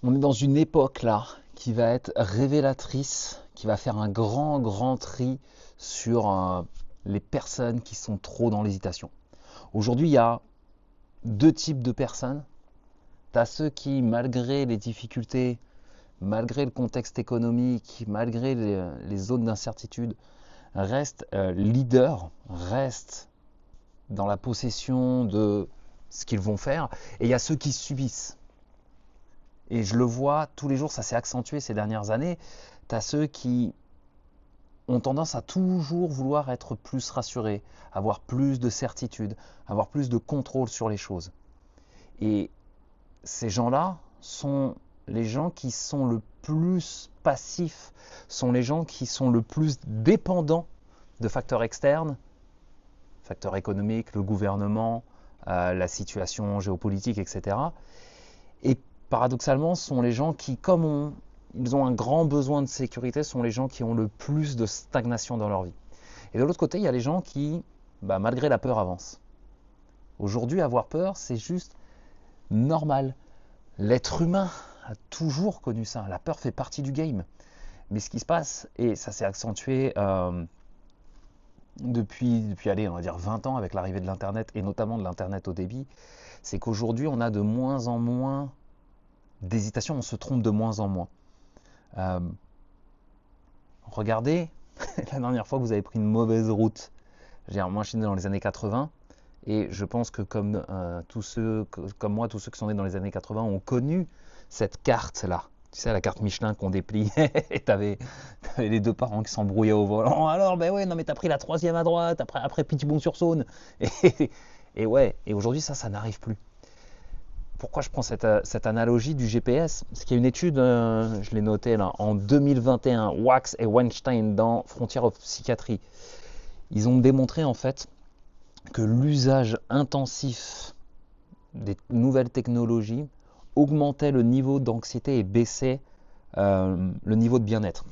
On est dans une époque là qui va être révélatrice, qui va faire un grand tri sur les personnes qui sont trop dans l'hésitation. Aujourd'hui, il y a deux types de personnes. Tu as ceux qui, malgré les difficultés, malgré le contexte économique, malgré les zones d'incertitude, restent leaders, restent dans la possession de ce qu'ils vont faire. Et il y a ceux qui subissent. Et je le vois tous les jours, ça s'est accentué ces dernières années. Tu as ceux qui ont tendance à toujours vouloir être plus rassurés, avoir plus de certitude, avoir plus de contrôle sur les choses. Et ces gens-là sont les gens qui sont le plus passifs, sont les gens qui sont le plus dépendants de facteurs externes, facteurs économiques, le gouvernement, la situation géopolitique, etc. Et paradoxalement, ce sont les gens qui, comme ils ont un grand besoin de sécurité, sont les gens qui ont le plus de stagnation dans leur vie. Et de l'autre côté, il y a les gens qui, malgré la peur, avancent. Aujourd'hui, avoir peur, c'est juste normal. L'être humain a toujours connu ça. La peur fait partie du game. Mais ce qui se passe, et ça s'est accentué depuis allez, on va dire 20 ans avec l'arrivée de l'Internet, et notamment de l'Internet au débit, c'est qu'aujourd'hui, on a de moins en moins d'hésitation, on se trompe de moins en moins. Regardez, la dernière fois que vous avez pris une mauvaise route. Moi, je suis né dans les années 80, et je pense que comme moi, tous ceux qui sont nés dans les années 80 ont connu cette carte-là. Tu sais, la carte Michelin qu'on déplie, et t'avais les deux parents qui s'embrouillaient au volant. Alors, ben ouais, non mais t'as pris la troisième à droite, après Pitibon-sur-Saône. Et ouais, et aujourd'hui ça n'arrive plus. Pourquoi je prends cette analogie du GPS? Parce qu'il y a une étude, je l'ai notée là, en 2021, Wax et Weinstein dans Frontier of Psychiatry. Ils ont démontré en fait que l'usage intensif des nouvelles technologies augmentait le niveau d'anxiété et baissait le niveau de bien-être.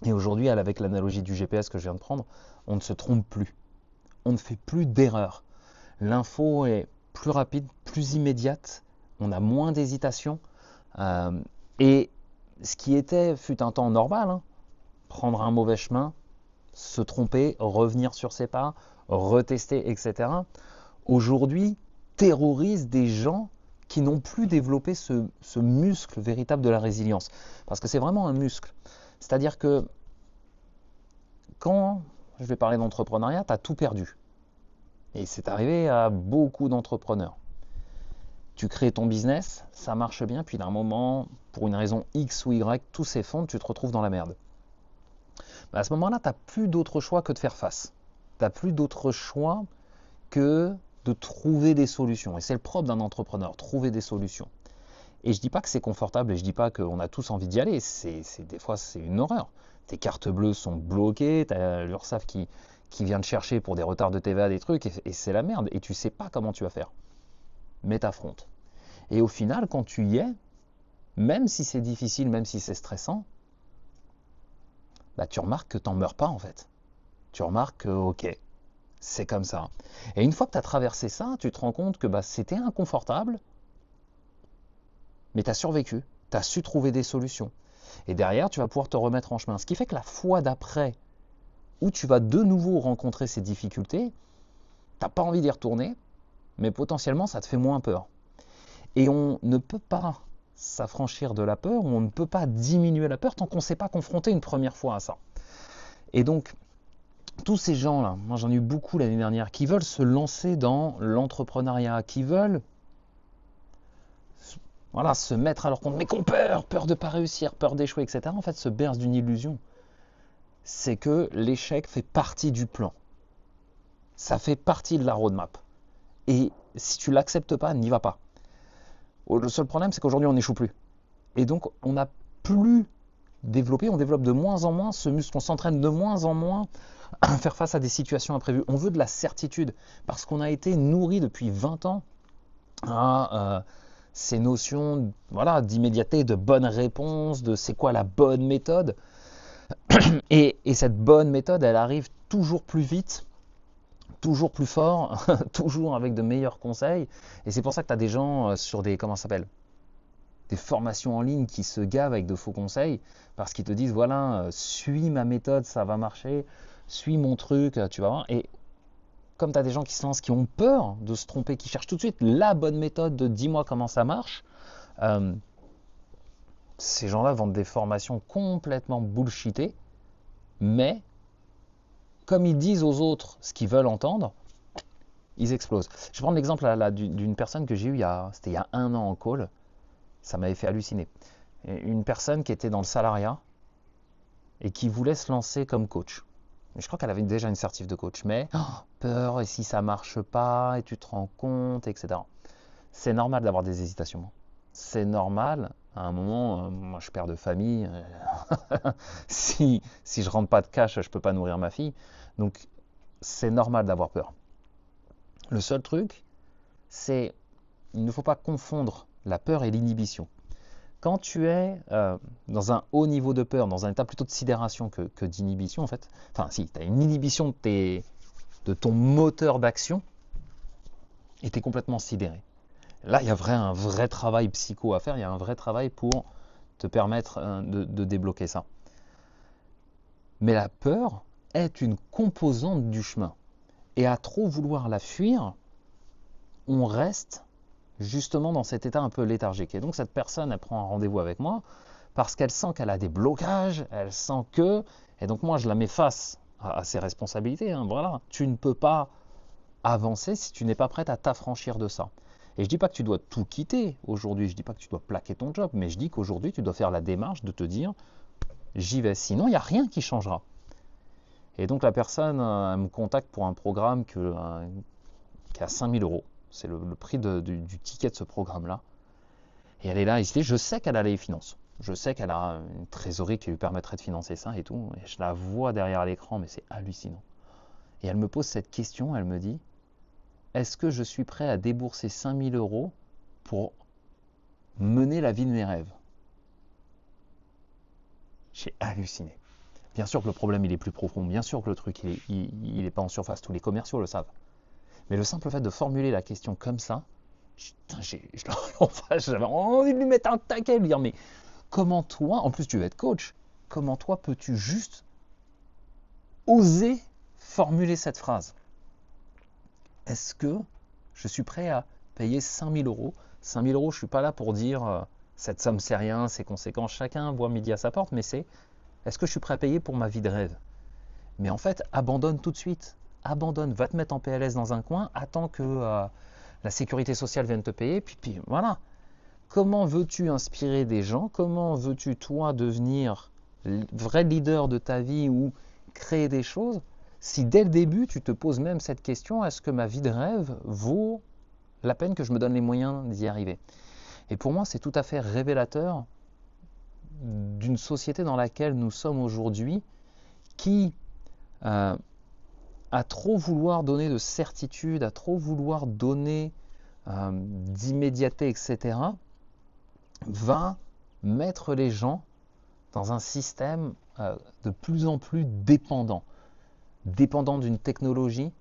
Et aujourd'hui, avec l'analogie du GPS que je viens de prendre, on ne se trompe plus. On ne fait plus d'erreurs. L'info est plus rapide, plus immédiate, on a moins d'hésitation. Et ce qui fut un temps normal, hein, prendre un mauvais chemin, se tromper, revenir sur ses pas, retester, etc. Aujourd'hui, terrorise des gens qui n'ont plus développé ce muscle véritable de la résilience. Parce que c'est vraiment un muscle. C'est-à-dire que quand je vais parler d'entrepreneuriat, tu as tout perdu. Et c'est arrivé à beaucoup d'entrepreneurs. Tu crées ton business, ça marche bien, puis d'un moment, pour une raison X ou Y, tout s'effondre, tu te retrouves dans la merde. À ce moment-là, tu n'as plus d'autre choix que de faire face. Tu n'as plus d'autre choix que de trouver des solutions. Et c'est le propre d'un entrepreneur, trouver des solutions. Et je dis pas que c'est confortable, et je dis pas qu'on a tous envie d'y aller. Des fois, c'est une horreur. Tes cartes bleues sont bloquées, tu as l'URSSAF qui vient te chercher pour des retards de TVA, des trucs, et c'est la merde. Et tu sais pas comment tu vas faire. Mais t'affrontes. Et au final, quand tu y es, même si c'est difficile, même si c'est stressant, tu remarques que t'en meurs pas en fait. Tu remarques que, ok, c'est comme ça. Et une fois que tu as traversé ça, tu te rends compte que c'était inconfortable, mais tu as survécu, tu as su trouver des solutions. Et derrière, tu vas pouvoir te remettre en chemin. Ce qui fait que la fois d'après, où tu vas de nouveau rencontrer ces difficultés, tu n'as pas envie d'y retourner, mais potentiellement, ça te fait moins peur. Et on ne peut pas s'affranchir de la peur, ou on ne peut pas diminuer la peur tant qu'on ne s'est pas confronté une première fois à ça. Et donc, tous ces gens-là, moi j'en ai eu beaucoup l'année dernière, qui veulent se lancer dans l'entrepreneuriat, qui veulent se mettre à leur compte, mais qui ont peur de ne pas réussir, peur d'échouer, etc. En fait, se bercent d'une illusion. C'est que l'échec fait partie du plan. Ça fait partie de la roadmap. Et si tu ne l'acceptes pas, n'y va pas. Le seul problème, c'est qu'aujourd'hui, on n'échoue plus. Et donc, on n'a plus développé, on développe de moins en moins ce muscle, on s'entraîne de moins en moins à faire face à des situations imprévues. On veut de la certitude, parce qu'on a été nourri depuis 20 ans à ces notions d'immédiateté, de bonne réponse, de c'est quoi la bonne méthode. Et cette bonne méthode, elle arrive toujours plus vite, toujours plus fort, toujours avec de meilleurs conseils. Et c'est pour ça que tu as des gens sur des, comment ça s'appelle, des formations en ligne qui se gavent avec de faux conseils parce qu'ils te disent voilà, suis ma méthode, ça va marcher, suis mon truc, tu vas voir. Et comme tu as des gens qui se lancent, qui ont peur de se tromper, qui cherchent tout de suite la bonne méthode de dis-moi comment ça marche, ces gens-là vendent des formations complètement bullshitées, mais comme ils disent aux autres ce qu'ils veulent entendre, ils explosent. Je vais prendre l'exemple là, d'une personne que j'ai eue c'était il y a 1 an en call. Ça m'avait fait halluciner. Une personne qui était dans le salariat et qui voulait se lancer comme coach. Je crois qu'elle avait déjà une certif de coach, mais peur, et si ça marche pas, et tu te rends compte, etc. C'est normal d'avoir des hésitations. C'est normal. À un moment, moi je suis père de famille. si je rentre pas de cash, je peux pas nourrir ma fille. Donc c'est normal d'avoir peur. Le seul truc, c'est il ne faut pas confondre la peur et l'inhibition. Quand tu es dans un haut niveau de peur, dans un état plutôt de sidération que d'inhibition, en fait, enfin si, tu as une inhibition de ton moteur d'action et tu es complètement sidéré. Là, il y a un vrai travail psycho à faire, il y a un vrai travail pour te permettre de débloquer ça. Mais la peur est une composante du chemin. Et à trop vouloir la fuir, on reste justement dans cet état un peu léthargique. Et donc cette personne, elle prend un rendez-vous avec moi parce qu'elle sent qu'elle a des blocages, elle sent que... Et donc moi, je la mets face à ses responsabilités. Voilà, tu ne peux pas avancer si tu n'es pas prête à t'affranchir de ça. Et je ne dis pas que tu dois tout quitter aujourd'hui, je ne dis pas que tu dois plaquer ton job, mais je dis qu'aujourd'hui, tu dois faire la démarche de te dire, j'y vais, sinon il n'y a rien qui changera. Et donc la personne, elle me contacte pour un programme qui est à 5 000 €. C'est le prix du ticket de ce programme-là. Et elle est là, et je sais qu'elle a les finances. Je sais qu'elle a une trésorerie qui lui permettrait de financer ça et tout. Et je la vois derrière l'écran, mais c'est hallucinant. Et elle me pose cette question, elle me dit, est-ce que je suis prêt à débourser 5 000 € pour mener la vie de mes rêves? J'ai halluciné. Bien sûr que le problème il est plus profond, bien sûr que le truc il est pas en surface, tous les commerciaux le savent. Mais le simple fait de formuler la question comme ça, j'avais envie de lui mettre un taquet, lui dire mais comment toi, en plus tu veux être coach, comment toi peux-tu juste oser formuler cette phrase? Est-ce que je suis prêt à payer 5 000 €? 5 000 €, je ne suis pas là pour dire cette somme c'est rien, c'est conséquent, chacun voit midi à sa porte, mais c'est est-ce que je suis prêt à payer pour ma vie de rêve? Mais en fait, abandonne tout de suite. Abandonne, va te mettre en PLS dans un coin, attends que la sécurité sociale vienne te payer, puis voilà. Comment veux-tu inspirer des gens? Comment veux-tu toi devenir vrai leader de ta vie ou créer des choses si dès le début tu te poses même cette question, est-ce que ma vie de rêve vaut la peine que je me donne les moyens d'y arriver? Et pour moi, c'est tout à fait révélateur d'une société dans laquelle nous sommes aujourd'hui qui, à trop vouloir donner de certitude, à trop vouloir donner d'immédiateté, etc., va mettre les gens dans un système de plus en plus dépendant d'une technologie,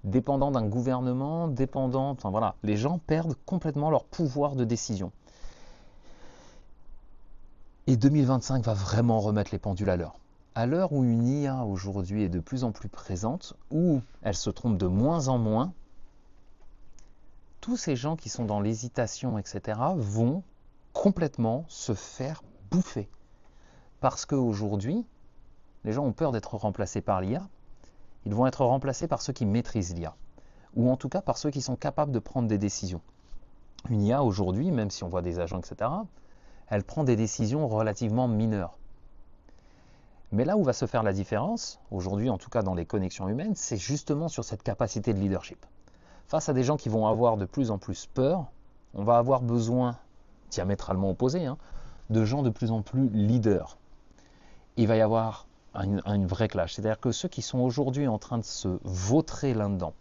dépendant d'un gouvernement, enfin voilà, les gens perdent complètement leur pouvoir de décision. Et 2025 va vraiment remettre les pendules à l'heure. À l'heure où une IA aujourd'hui est de plus en plus présente, où elle se trompe de moins en moins, tous ces gens qui sont dans l'hésitation, etc., vont complètement se faire bouffer. Parce qu'aujourd'hui, les gens ont peur d'être remplacés par l'IA, ils vont être remplacés par ceux qui maîtrisent l'IA, ou en tout cas par ceux qui sont capables de prendre des décisions. Une IA aujourd'hui, même si on voit des agents, etc., elle prend des décisions relativement mineures. Mais là où va se faire la différence, aujourd'hui en tout cas dans les connexions humaines, c'est justement sur cette capacité de leadership. Face à des gens qui vont avoir de plus en plus peur, on va avoir besoin, diamétralement opposé, de gens de plus en plus leaders. Il va y avoir une vraie clash. C'est-à-dire que ceux qui sont aujourd'hui en train de se vautrer là-dedans,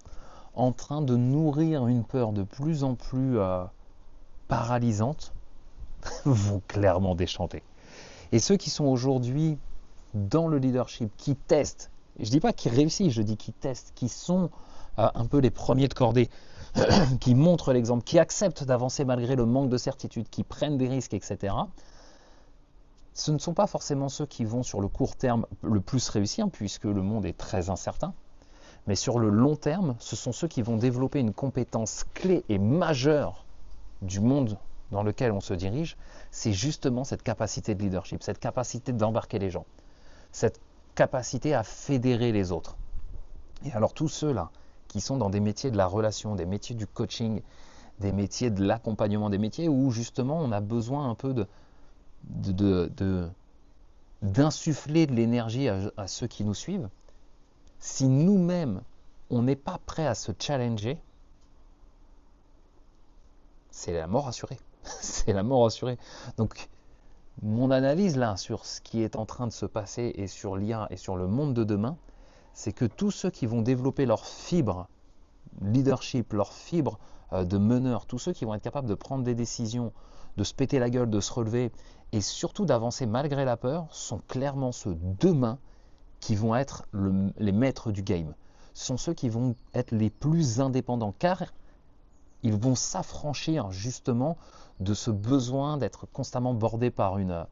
en train de nourrir une peur de plus en plus paralysante, vont clairement déchanter. Et ceux qui sont aujourd'hui dans le leadership, qui testent, je ne dis pas qu'ils réussissent, je dis qu'ils testent, qui sont un peu les premiers de cordée qui montrent l'exemple, qui acceptent d'avancer malgré le manque de certitude, qui prennent des risques, etc., ce ne sont pas forcément ceux qui vont sur le court terme le plus réussir, puisque le monde est très incertain, mais sur le long terme, ce sont ceux qui vont développer une compétence clé et majeure du monde dans lequel on se dirige, c'est justement cette capacité de leadership, cette capacité d'embarquer les gens, cette capacité à fédérer les autres. Et alors tous ceux-là qui sont dans des métiers de la relation, des métiers du coaching, des métiers de l'accompagnement, des métiers où justement on a besoin un peu d'insuffler de l'énergie à ceux qui nous suivent, si nous-mêmes on n'est pas prêt à se challenger, c'est la mort assurée. C'est la mort assurée. Donc mon analyse là sur ce qui est en train de se passer et sur l'IA et sur le monde de demain, c'est que tous ceux qui vont développer leur fibre leadership, leur fibre de meneur, tous ceux qui vont être capables de prendre des décisions, de se péter la gueule, de se relever et surtout d'avancer malgré la peur, sont clairement ceux demain qui vont être les maîtres du game. Ce sont ceux qui vont être les plus indépendants car ils vont s'affranchir justement de ce besoin d'être constamment bordés par une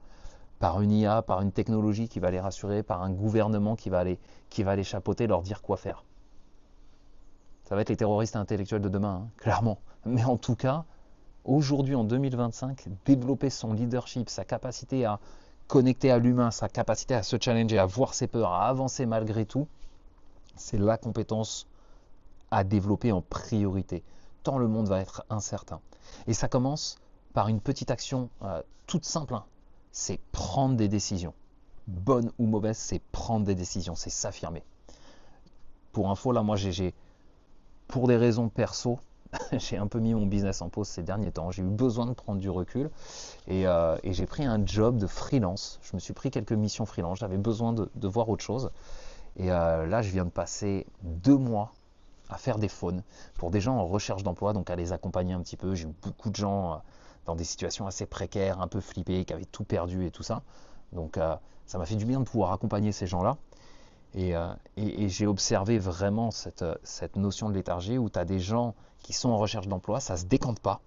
IA, par une technologie qui va les rassurer, par un gouvernement qui va les chapeauter, leur dire quoi faire. Ça va être les terroristes intellectuels de demain, hein, clairement. Mais en tout cas, aujourd'hui en 2025, développer son leadership, sa capacité à connecter à l'humain, sa capacité à se challenger, à voir ses peurs, à avancer malgré tout, c'est la compétence à développer en priorité, tant le monde va être incertain. Et ça commence par une petite action toute simple, hein, c'est prendre des décisions. Bonne ou mauvaise, c'est prendre des décisions, c'est s'affirmer. Pour info, là, moi, pour des raisons perso, j'ai un peu mis mon business en pause ces derniers temps. J'ai eu besoin de prendre du recul et j'ai pris un job de freelance. Je me suis pris quelques missions freelance. J'avais besoin de voir autre chose. Et là, je viens de passer 2 mois à faire des phones pour des gens en recherche d'emploi, donc à les accompagner un petit peu. J'ai eu beaucoup de gens dans des situations assez précaires, un peu flippés, qui avaient tout perdu et tout ça. Donc ça m'a fait du bien de pouvoir accompagner ces gens-là. Et j'ai observé vraiment cette notion de léthargie où tu as des gens qui sont en recherche d'emploi, ça ne se décante pas.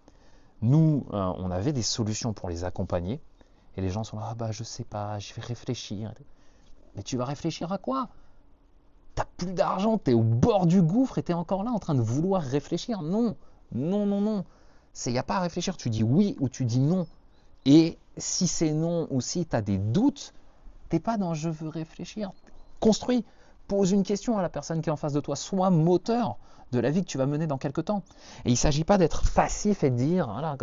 Nous, on avait des solutions pour les accompagner et les gens sont là, ah bah je sais pas, je vais réfléchir. Mais tu vas réfléchir à quoi? T'as plus d'argent, tu es au bord du gouffre et tu es encore là en train de vouloir réfléchir. Non, non, non, non. Il n'y a pas à réfléchir, tu dis oui ou tu dis non. Et si c'est non ou si tu as des doutes, t'es pas dans je veux réfléchir. Construis, pose une question à la personne qui est en face de toi, sois moteur de la vie que tu vas mener dans quelques temps. Et il ne s'agit pas d'être passif et de dire, voilà,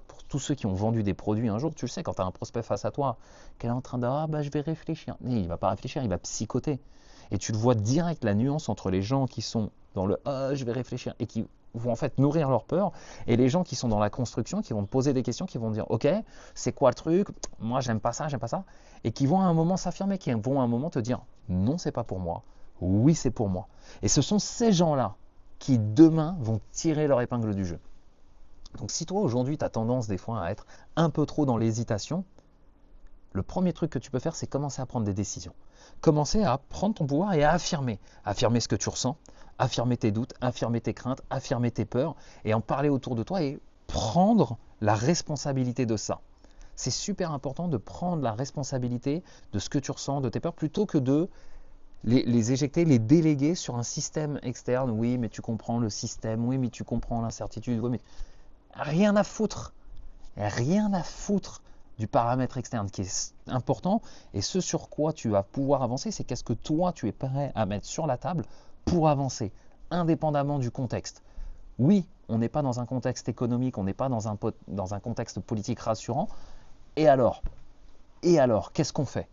pour tous ceux qui ont vendu des produits un jour, tu le sais, quand tu as un prospect face à toi, qu'elle est en train de, ah bah je vais réfléchir. Mais il ne va pas réfléchir, il va psychoter. Et tu le vois direct, la nuance entre les gens qui sont dans le ah je vais réfléchir et qui vont en fait nourrir leur peur, et les gens qui sont dans la construction, qui vont te poser des questions, qui vont dire ok, c'est quoi le truc, moi j'aime pas ça, et qui vont à un moment s'affirmer, qui vont à un moment te dire non c'est pas pour moi, oui c'est pour moi. Et ce sont ces gens-là qui demain vont tirer leur épingle du jeu. Donc si toi aujourd'hui tu as tendance des fois à être un peu trop dans l'hésitation, le premier truc que tu peux faire, c'est commencer à prendre des décisions. Commencer à prendre ton pouvoir et à affirmer. Affirmer ce que tu ressens, affirmer tes doutes, affirmer tes craintes, affirmer tes peurs et en parler autour de toi et prendre la responsabilité de ça. C'est super important de prendre la responsabilité de ce que tu ressens, de tes peurs, plutôt que de les éjecter, les déléguer sur un système externe. Oui, mais tu comprends le système, oui, mais tu comprends l'incertitude, oui, mais rien à foutre. Rien à foutre du paramètre externe qui est important, et ce sur quoi tu vas pouvoir avancer, c'est qu'est-ce que toi tu es prêt à mettre sur la table pour avancer, indépendamment du contexte. Oui, on n'est pas dans un contexte économique, on n'est pas dans un contexte politique rassurant, et alors, qu'est-ce qu'on fait?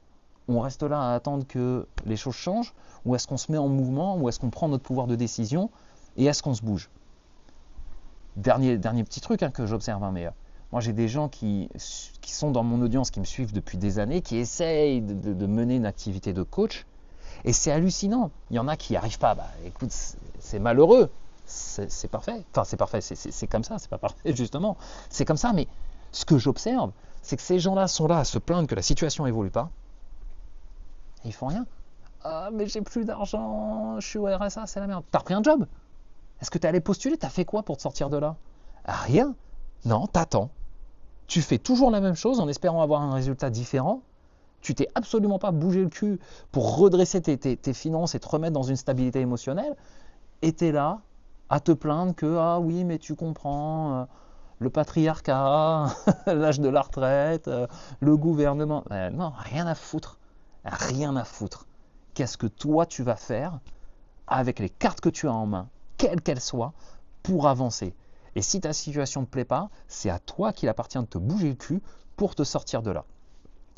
On reste là à attendre que les choses changent, ou est-ce qu'on se met en mouvement, ou est-ce qu'on prend notre pouvoir de décision, et est-ce qu'on se bouge? Dernier petit truc que j'observe, mais moi, j'ai des gens qui sont dans mon audience, qui me suivent depuis des années, qui essayent de mener une activité de coach. Et c'est hallucinant. Il y en a qui n'y arrivent pas. Bah, écoute, c'est malheureux. C'est parfait. Enfin, c'est parfait. C'est comme ça. C'est pas parfait, justement. C'est comme ça. Mais ce que j'observe, c'est que ces gens-là sont là à se plaindre que la situation évolue pas. Et ils font rien. Ah, mais j'ai plus d'argent. Je suis au RSA, c'est la merde. T'as repris un job. Est-ce que tu es allé postuler? Tu as fait quoi pour te sortir de là? Rien. Non, t'attends. Tu fais toujours la même chose en espérant avoir un résultat différent. Tu t'es absolument pas bougé le cul pour redresser tes finances et te remettre dans une stabilité émotionnelle. Et tu es là à te plaindre que ah oui, mais tu comprends, le patriarcat, l'âge de la retraite, le gouvernement. Non, rien à foutre. Rien à foutre. Qu'est-ce que toi tu vas faire avec les cartes que tu as en main, quelles qu'elles soient, pour avancer? Et si ta situation ne te plaît pas, c'est à toi qu'il appartient de te bouger le cul pour te sortir de là.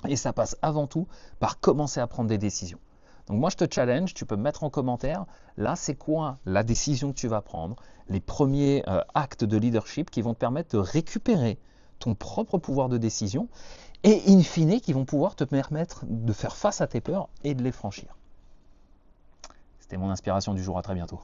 Et ça passe avant tout par commencer à prendre des décisions. Donc moi je te challenge, tu peux me mettre en commentaire, là c'est quoi la décision que tu vas prendre, les premiers actes de leadership qui vont te permettre de récupérer ton propre pouvoir de décision et in fine qui vont pouvoir te permettre de faire face à tes peurs et de les franchir. C'était mon inspiration du jour, à très bientôt.